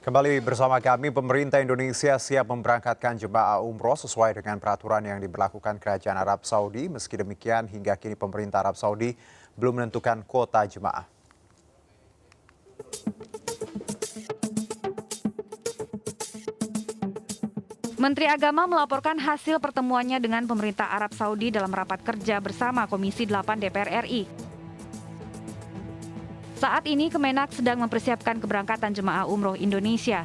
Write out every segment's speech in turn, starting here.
Kembali bersama kami, pemerintah Indonesia siap memberangkatkan jemaah umroh sesuai dengan peraturan yang diberlakukan Kerajaan Arab Saudi. Meski demikian, hingga kini pemerintah Arab Saudi belum menentukan kuota jemaah. Menteri Agama melaporkan hasil pertemuannya dengan pemerintah Arab Saudi dalam rapat kerja bersama Komisi 8 DPR RI. Saat ini Kemenak sedang mempersiapkan keberangkatan jemaah umroh Indonesia.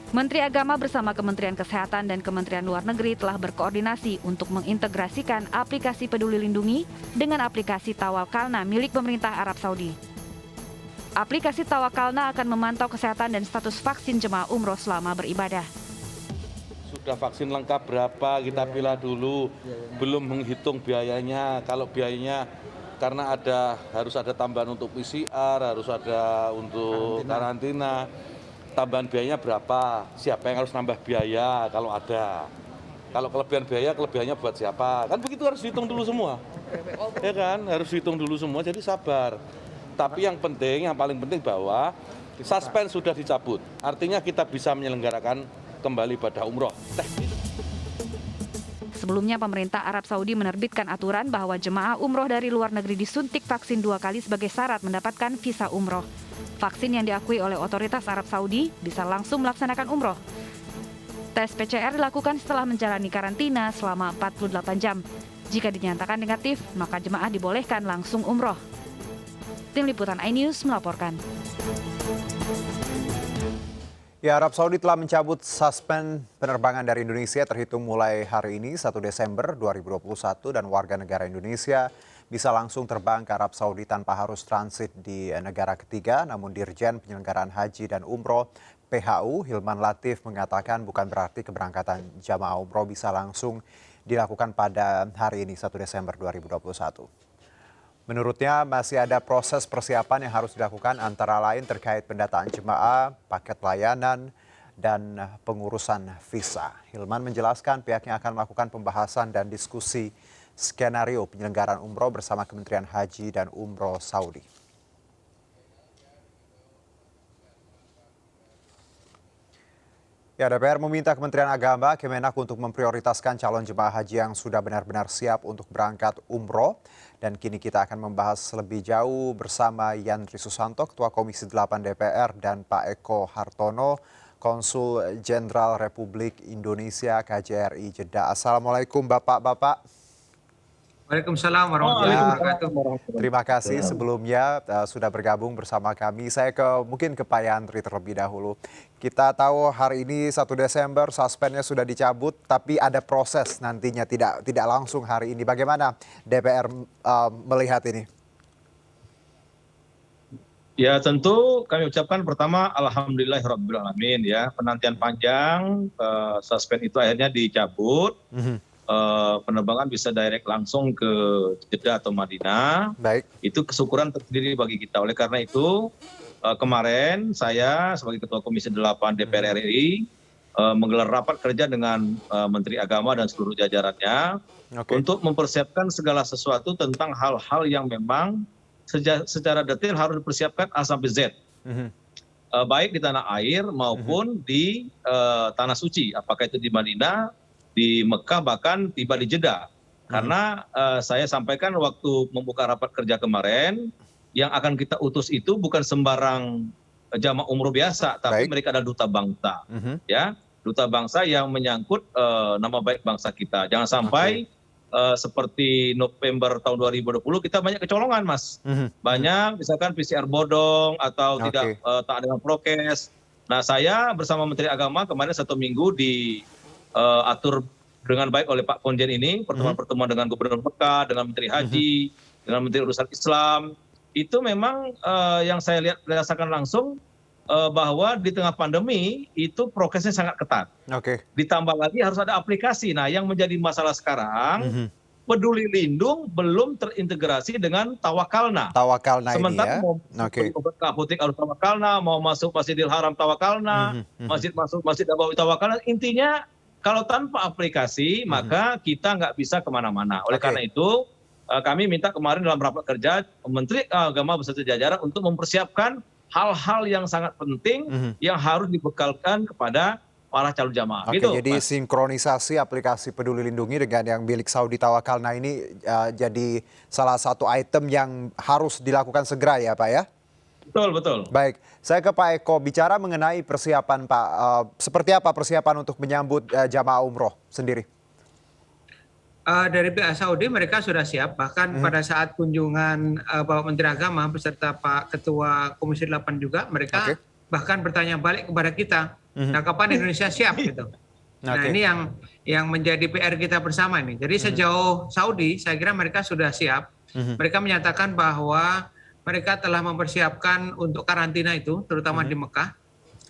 Menteri Agama bersama Kementerian Kesehatan dan Kementerian Luar Negeri telah berkoordinasi untuk mengintegrasikan aplikasi Peduli Lindungi dengan aplikasi Tawakalna milik pemerintah Arab Saudi. Aplikasi Tawakalna akan memantau kesehatan dan status vaksin jemaah umroh selama beribadah. Sudah vaksin lengkap berapa, kita pilih dulu, belum menghitung biayanya. Kalau biayanya karena harus ada tambahan untuk PCR, harus ada untuk karantina, tambahan biayanya berapa, siapa yang harus nambah biaya kalau ada. Kalau kelebihan biaya, kelebihannya buat siapa, kan begitu harus dihitung dulu semua. Ya kan, harus dihitung dulu semua, jadi sabar. Tapi yang paling penting bahwa suspend sudah dicabut, artinya kita bisa menyelenggarakan kembali pada umroh. Sebelumnya pemerintah Arab Saudi menerbitkan aturan bahwa jemaah umroh dari luar negeri disuntik vaksin 2 kali sebagai syarat mendapatkan visa umroh. Vaksin yang diakui oleh otoritas Arab Saudi bisa langsung melaksanakan umroh. Tes PCR dilakukan setelah menjalani karantina selama 48 jam. Jika dinyatakan negatif, maka jemaah dibolehkan langsung umroh. Tim Liputan iNews melaporkan. Ya, Arab Saudi telah mencabut suspend penerbangan dari Indonesia terhitung mulai hari ini 1 Desember 2021 dan warga negara Indonesia bisa langsung terbang ke Arab Saudi tanpa harus transit di negara ketiga. Namun Dirjen Penyelenggaraan Haji dan Umroh PHU Hilman Latif mengatakan bukan berarti keberangkatan jamaah umroh bisa langsung dilakukan pada hari ini 1 Desember 2021. Menurutnya masih ada proses persiapan yang harus dilakukan antara lain terkait pendataan jemaah, paket layanan, dan pengurusan visa. Hilman menjelaskan pihaknya akan melakukan pembahasan dan diskusi skenario penyelenggaraan umroh bersama Kementerian Haji dan Umroh Saudi. Ya, DPR meminta Kementerian Agama, Kemenak untuk memprioritaskan calon jemaah haji yang sudah benar-benar siap untuk berangkat umroh. Dan kini kita akan membahas lebih jauh bersama Yandri Susanto, Ketua Komisi 8 DPR, dan Pak Eko Hartono, Konsul Jenderal Republik Indonesia KJRI Jeddah. Assalamualaikum Bapak-Bapak. Waalaikumsalam warahmatullahi wabarakatuh. Terima kasih sebelumnya sudah bergabung bersama kami. Saya mungkin ke Pak Yandri terlebih dahulu. Kita tahu hari ini 1 Desember suspendnya sudah dicabut, tapi ada proses nantinya tidak langsung hari ini. Bagaimana DPR melihat ini? Ya tentu kami ucapkan pertama alhamdulillahirrabbilalamin ya. Penantian panjang, suspend itu akhirnya dicabut. Penerbangan bisa direct langsung ke Jeddah atau Madinah. Baik. Itu kesyukuran tersendiri bagi kita. Oleh karena itu kemarin saya sebagai Ketua Komisi 8 DPR RI menggelar rapat kerja dengan Menteri Agama dan seluruh jajarannya untuk mempersiapkan segala sesuatu tentang hal-hal yang memang secara detail harus dipersiapkan A sampai Z. Baik di tanah air maupun di tanah suci. Apakah itu di Madinah, di Mekah, bahkan tiba di Jeddah. Karena saya sampaikan waktu membuka rapat kerja kemarin, yang akan kita utus itu bukan sembarang jamaah umroh biasa, tapi mereka adalah duta bangsa. Ya, duta bangsa yang menyangkut nama baik bangsa kita. Jangan sampai seperti November tahun 2020 kita banyak kecolongan, Mas. Banyak misalkan PCR bodong atau tidak taat dengan prokes. Nah, saya bersama Menteri Agama kemarin 1 minggu atur dengan baik oleh Pak Konjen ini, pertemuan-pertemuan dengan Gubernur Mekah, dengan Menteri Haji, dengan Menteri Urusan Islam. Itu memang yang saya lihat berdasarkan langsung bahwa di tengah pandemi itu prokesnya sangat ketat. Ditambah lagi harus ada aplikasi. Nah, yang menjadi masalah sekarang, Peduli Lindung belum terintegrasi dengan Tawakalna. Sementara mau ke apotek harus Tawakalna, mau masuk Masjidil Haram Tawakalna, Masjid Nabawi Tawakalna. Intinya kalau tanpa aplikasi maka kita nggak bisa kemana-mana. Oleh karena itu kami minta kemarin dalam rapat kerja Menteri Agama beserta jajaran untuk mempersiapkan hal-hal yang sangat penting yang harus dibekalkan kepada para calon jamaah. Oke, Gitu, jadi Mas. sinkronisasi aplikasi Peduli Lindungi dengan yang milik Saudi Tawakalna ini jadi salah satu item yang harus dilakukan segera ya Pak ya? Betul, betul. Baik, saya ke Pak Eko, bicara mengenai persiapan Pak, seperti apa persiapan untuk menyambut jamaah umroh sendiri? Dari pihak Saudi mereka sudah siap, bahkan pada saat kunjungan Bapak Menteri Agama beserta Pak Ketua Komisi 8 juga, mereka bahkan bertanya balik kepada kita, nah kapan Indonesia siap gitu. Nah ini yang menjadi PR kita bersama ini. Jadi sejauh Saudi, saya kira mereka sudah siap. Mereka menyatakan bahwa mereka telah mempersiapkan untuk karantina itu, terutama di Mekah,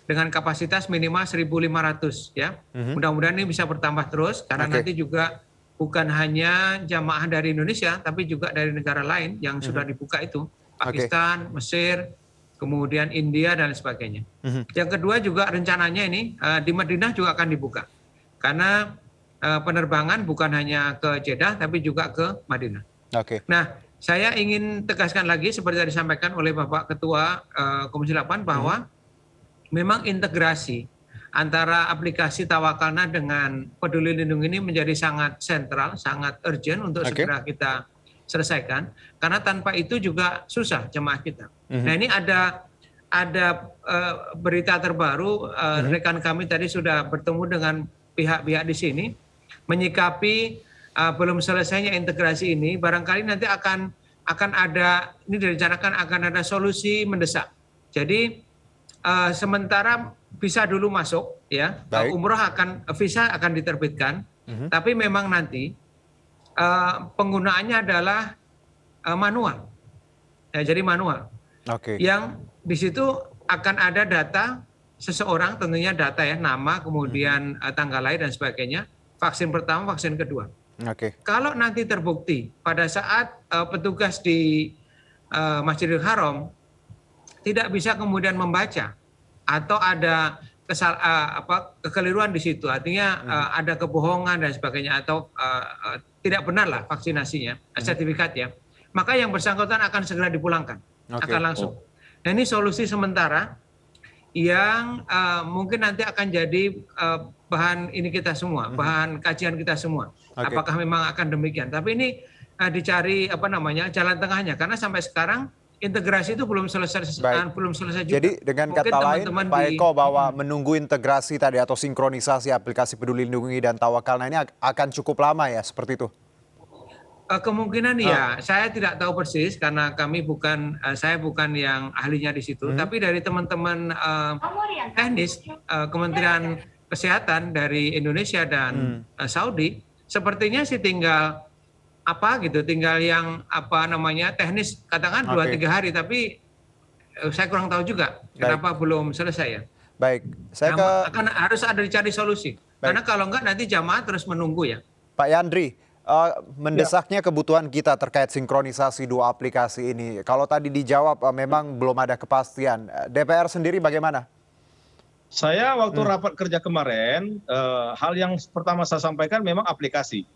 dengan kapasitas minimal 1.500 ya. Mudah-mudahan ini bisa bertambah terus, karena nanti juga bukan hanya jamaah dari Indonesia, tapi juga dari negara lain yang sudah dibuka itu. Pakistan, Mesir, kemudian India, dan sebagainya. Yang kedua juga rencananya ini di Madinah juga akan dibuka. Karena penerbangan bukan hanya ke Jeddah, tapi juga ke Madinah. Nah, saya ingin tegaskan lagi, seperti tadi disampaikan oleh Bapak Ketua Komisi 8, bahwa memang integrasi antara aplikasi Tawakalna dengan Peduli Lindungi ini menjadi sangat sentral, sangat urgent untuk segera kita selesaikan. Karena tanpa itu juga susah jemaah kita. Nah ini ada berita terbaru, rekan kami tadi sudah bertemu dengan pihak-pihak di sini, menyikapi belum selesainya integrasi ini, barangkali nanti akan ada, ini direncanakan akan ada solusi mendesak. Jadi sementara visa dulu masuk, ya, umroh visa akan diterbitkan, tapi memang nanti penggunaannya adalah manual, ya, jadi manual. Yang di situ akan ada data seseorang, tentunya data ya, nama, kemudian tanggal lahir dan sebagainya, vaksin pertama, vaksin kedua. Kalau nanti terbukti pada saat petugas di Masjidil Haram tidak bisa kemudian membaca atau ada kekeliruan di situ, artinya ada kebohongan dan sebagainya, atau tidak benar lah vaksinasinya, sertifikatnya, maka yang bersangkutan akan segera dipulangkan, akan langsung. Nah ini solusi sementara yang mungkin nanti akan jadi bahan ini kita semua, bahan kajian kita semua. Apakah memang akan demikian? Tapi ini dicari jalan tengahnya, karena sampai sekarang integrasi itu belum selesai juga. Jadi dengan mungkin kata lain Pak Eko, bahwa menunggu integrasi tadi atau sinkronisasi aplikasi Peduli Lindungi dan Tawakalna ini akan cukup lama ya, seperti itu? Kemungkinan ya, saya tidak tahu persis karena saya bukan yang ahlinya di situ, tapi dari teman-teman teknis Kementerian Kesehatan dari Indonesia dan Saudi, sepertinya sih tinggal tinggal yang teknis, katakan 2-3 hari, tapi saya kurang tahu juga kenapa belum selesai ya. Baik, harus ada dicari solusi. Karena kalau enggak nanti jamaah terus menunggu ya. Pak Yandri, mendesaknya kebutuhan kita terkait sinkronisasi dua aplikasi ini. Kalau tadi dijawab memang belum ada kepastian. DPR sendiri bagaimana? Saya waktu rapat kerja kemarin, hal yang pertama saya sampaikan memang aplikasi.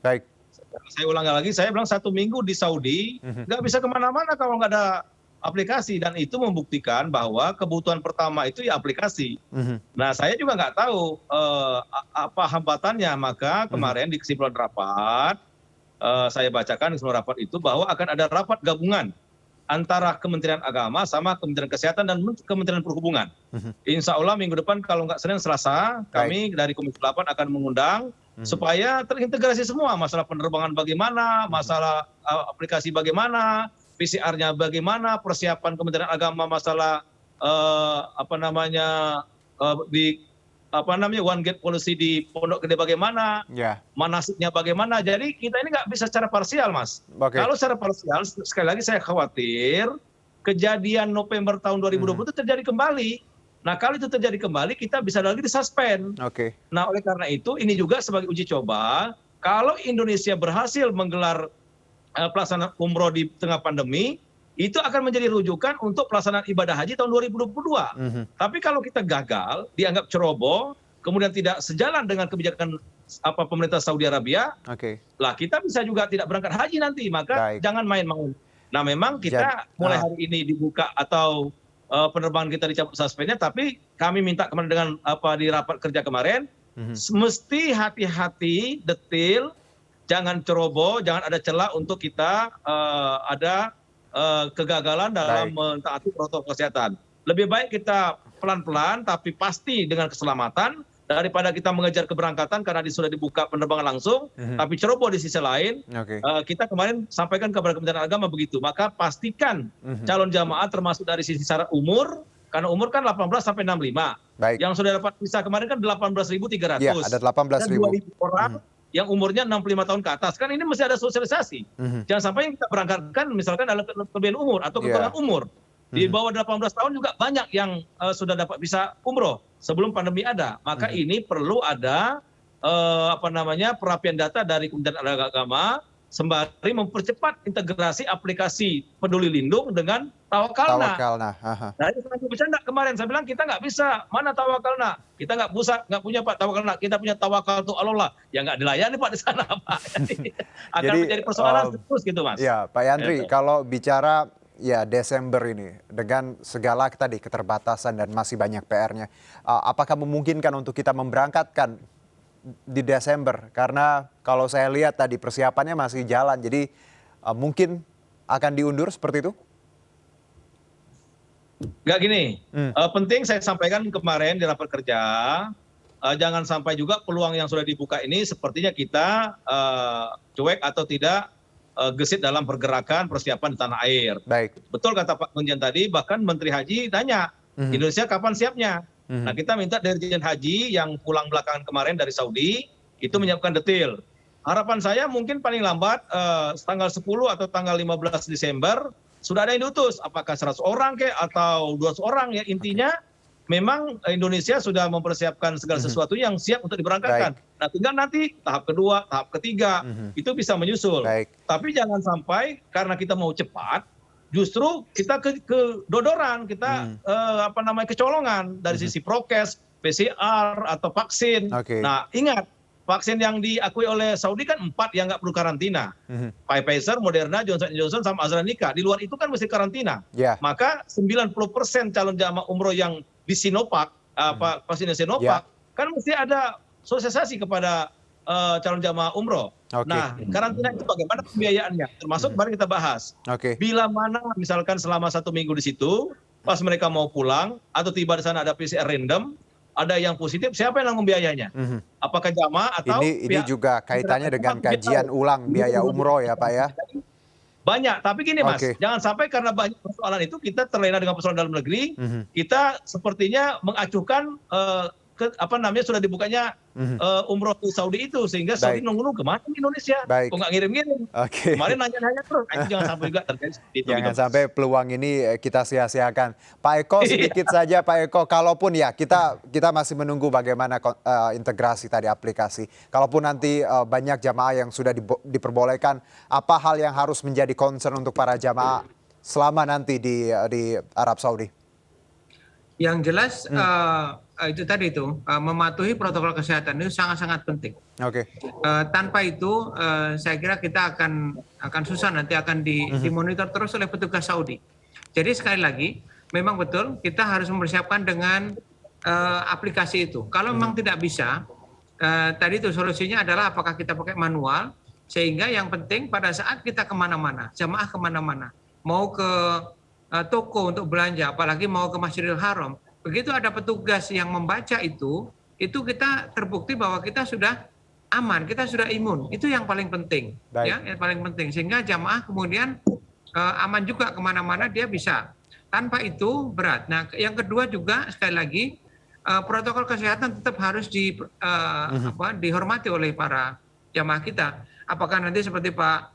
Saya ulang lagi, saya bilang 1 minggu di Saudi nggak bisa kemana-mana kalau nggak ada aplikasi, dan itu membuktikan bahwa kebutuhan pertama itu ya aplikasi. Nah saya juga nggak tahu apa hambatannya, maka kemarin di kesimpulan rapat saya bacakan di kesimpulan rapat itu bahwa akan ada rapat gabungan antara Kementerian Agama sama Kementerian Kesehatan dan Kementerian Perhubungan. Insya Allah minggu depan kalau nggak Senin Selasa, kami dari Komisi 8 akan mengundang supaya terintegrasi semua, masalah penerbangan bagaimana, masalah aplikasi bagaimana, PCR-nya bagaimana, persiapan Kementerian Agama masalah one gate policy di Pondok Gede bagaimana, manasiknya bagaimana. Jadi kita ini nggak bisa secara parsial, Mas. Kalau secara parsial, sekali lagi saya khawatir kejadian November tahun 2020 itu terjadi kembali. Nah kalau itu terjadi kembali, kita bisa lagi disuspend. Nah oleh karena itu, ini juga sebagai uji coba, kalau Indonesia berhasil menggelar pelaksanaan umroh di tengah pandemi, itu akan menjadi rujukan untuk pelaksanaan ibadah haji tahun 2022. Tapi kalau kita gagal, dianggap ceroboh, kemudian tidak sejalan dengan kebijakan pemerintah Saudi Arabia, lah kita bisa juga tidak berangkat haji nanti. Maka jangan main-main. Nah memang kita mulai hari ini dibuka atau penerbangan kita dicabut suspendnya, tapi kami minta kemarin dengan di rapat kerja kemarin, mesti hati-hati, detail, jangan ceroboh, jangan ada celah untuk kita ada kegagalan dalam mentaati protokol kesehatan. Lebih baik kita pelan-pelan tapi pasti dengan keselamatan daripada kita mengejar keberangkatan karena sudah dibuka penerbangan langsung, tapi ceroboh di sisi lain. Kita kemarin sampaikan kepada Kementerian Agama begitu, maka pastikan calon jamaah termasuk dari sisi syarat umur, karena umur kan 18 sampai 65. Yang sudah dapat visa kemarin kan 18.300. Ya, ada 18.000. Dan 2.000 orang yang umurnya 65 tahun ke atas. Kan ini mesti ada sosialisasi. Jangan sampai yang kita berangkatkan misalkan dalam kelebihan umur atau kekurangan umur. Di bawah 18 tahun juga banyak yang sudah dapat visa umroh sebelum pandemi ada. Maka ini perlu ada perapian data dari Kementerian Agama sembari mempercepat integrasi aplikasi Peduli Lindung dengan Tawakalna. Nah, itu saya bercanda kemarin, saya bilang kita nggak bisa, mana Tawakalna? Kita nggak punya Pak Tawakalna, kita punya Tawakal tu Allah. Ya nggak dilayani Pak di sana Pak. Akan menjadi persoalan terus gitu Mas. Ya Pak Yandri, kalau bicara ya Desember ini dengan segala tadi keterbatasan dan masih banyak PR-nya, apakah memungkinkan untuk kita memberangkatkan di Desember? Karena kalau saya lihat tadi persiapannya masih jalan, jadi mungkin akan diundur seperti itu? Nggak gini, penting saya sampaikan kemarin di rapat kerja, jangan sampai juga peluang yang sudah dibuka ini sepertinya kita cuek atau tidak gesit dalam pergerakan persiapan di tanah air. Baik. Betul kata Pak Kunjan tadi, bahkan Menteri Haji tanya, Indonesia kapan siapnya? Nah kita minta dari Dirjen Haji yang pulang belakangan kemarin dari Saudi, itu menyiapkan detail. Harapan saya mungkin paling lambat tanggal 10 atau tanggal 15 Desember, sudah ada yang diutus. Apakah 100 orang atau 200 orang ya, intinya memang Indonesia sudah mempersiapkan segala sesuatu yang siap untuk diberangkatkan. Nah tinggal nanti tahap kedua, tahap ketiga, itu bisa menyusul. Tapi jangan sampai karena kita mau cepat, justru kita kedodoran, kita kecolongan dari sisi prokes, PCR atau vaksin. Nah ingat, vaksin yang diakui oleh Saudi kan 4 yang nggak perlu karantina. Pfizer, Moderna, Johnson & Johnson, sama AstraZeneca. Di luar itu kan mesti karantina. Maka 90% calon jamaah umroh yang di Sinovac, vaksin Sinovac, kan mesti ada sosialisasi kepada calon jamaah umroh. Nah, karantina itu bagaimana pembiayaannya? Termasuk kemarin kita bahas. Bila mana misalkan selama 1 minggu di situ, pas mereka mau pulang, atau tiba di sana ada PCR random, ada yang positif, siapa yang nanggung biayanya? Apakah jamaah atau ini juga kaitannya dengan kajian ulang biaya umroh ya Pak ya? Banyak, tapi gini Mas, jangan sampai karena banyak persoalan itu kita terlena dengan persoalan dalam negeri, kita sepertinya mengacuhkan sudah dibukanya umroh ke Saudi itu, sehingga Saudi nunggu kemana Indonesia, kok nggak ngirim-ngirim. Kemarin nanya-nanya terus, itu jangan sampai juga terjadi seperti itu. Jangan sampai peluang ini kita sia-siakan. Pak Eko, sedikit saja Pak Eko, kalaupun ya kita masih menunggu bagaimana integrasi tadi aplikasi. Kalaupun nanti banyak jamaah yang sudah diperbolehkan, apa hal yang harus menjadi concern untuk para jamaah selama nanti di Arab Saudi? Yang jelas itu tadi mematuhi protokol kesehatan itu sangat-sangat penting. Tanpa itu saya kira kita akan susah, nanti akan dimonitor terus oleh petugas Saudi. Jadi sekali lagi memang betul kita harus mempersiapkan dengan aplikasi itu. Kalau memang tidak bisa, tadi itu solusinya adalah apakah kita pakai manual, sehingga yang penting pada saat kita kemana-mana, jamaah kemana-mana, mau ke toko untuk belanja, apalagi mau ke Masjidil Haram, begitu ada petugas yang membaca itu kita terbukti bahwa kita sudah aman, kita sudah imun. Itu yang paling penting, ya, yang paling penting. Sehingga jamaah kemudian aman juga kemana-mana dia bisa. Tanpa itu berat. Nah, yang kedua juga sekali lagi protokol kesehatan tetap harus dihormati oleh para jamaah kita. Apakah nanti seperti Pak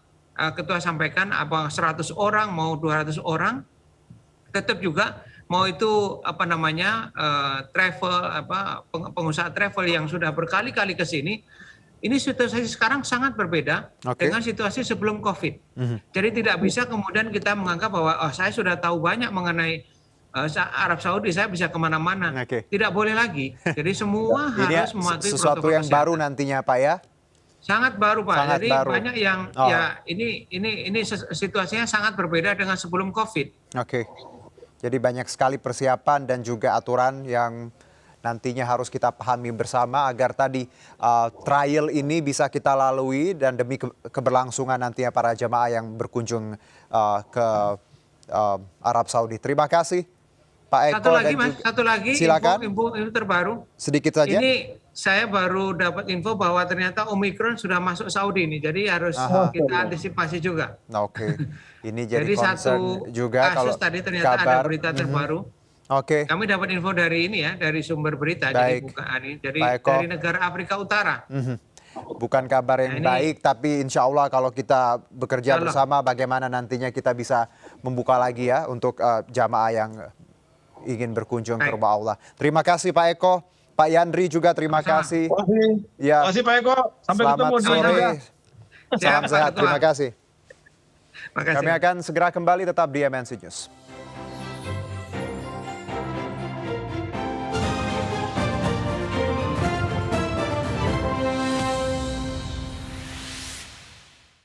Ketua sampaikan, apa 100 orang mau 200 orang, tetap juga mau itu travel pengusaha travel yang sudah berkali-kali ke sini, ini situasi sekarang sangat berbeda dengan situasi sebelum COVID. Jadi tidak bisa kemudian kita menganggap bahwa saya sudah tahu banyak mengenai Arab Saudi, saya bisa kemana-mana. Tidak boleh lagi. Jadi semua harus mematuhi sesuatu protokol yang kesehatan. baru nantinya Pak ya? Sangat baru Pak. Sangat jadi baru. banyak yang ya ini situasinya sangat berbeda dengan sebelum COVID. Jadi banyak sekali persiapan dan juga aturan yang nantinya harus kita pahami bersama agar tadi trial ini bisa kita lalui dan demi keberlangsungan nantinya para jamaah yang berkunjung ke Arab Saudi. Terima kasih Pak Eko. Satu lagi dan Mas, juga, satu lagi silakan. info terbaru. Sedikit saja. Ini saya baru dapat info bahwa ternyata Omikron sudah masuk Saudi nih, jadi harus kita antisipasi juga. Oke, ini jadi Jadi concern satu juga kalau kasus tadi ternyata ada kabar. berita terbaru. Oke, Kami dapat info dari ini ya, dari sumber berita, jadi Baik. bukan ini, dari Pak Eko. negara Afrika Utara. bukan kabar yang Nah, ini- baik, tapi insya Allah kalau kita bekerja Insya Allah. bersama, bagaimana nantinya kita bisa membuka lagi ya untuk jamaah yang ingin berkunjung ke Baik. rumah Allah. Terima kasih Pak Eko, Pak Yandri juga terima Sama-sama. kasih. Terima Ya, kasih Pak Eko. Sampai selamat ketemu di sore. Jeddah. Salam Pak sehat, Ketua. terima kasih. Makasih. Kami akan segera kembali tetap di MNC News.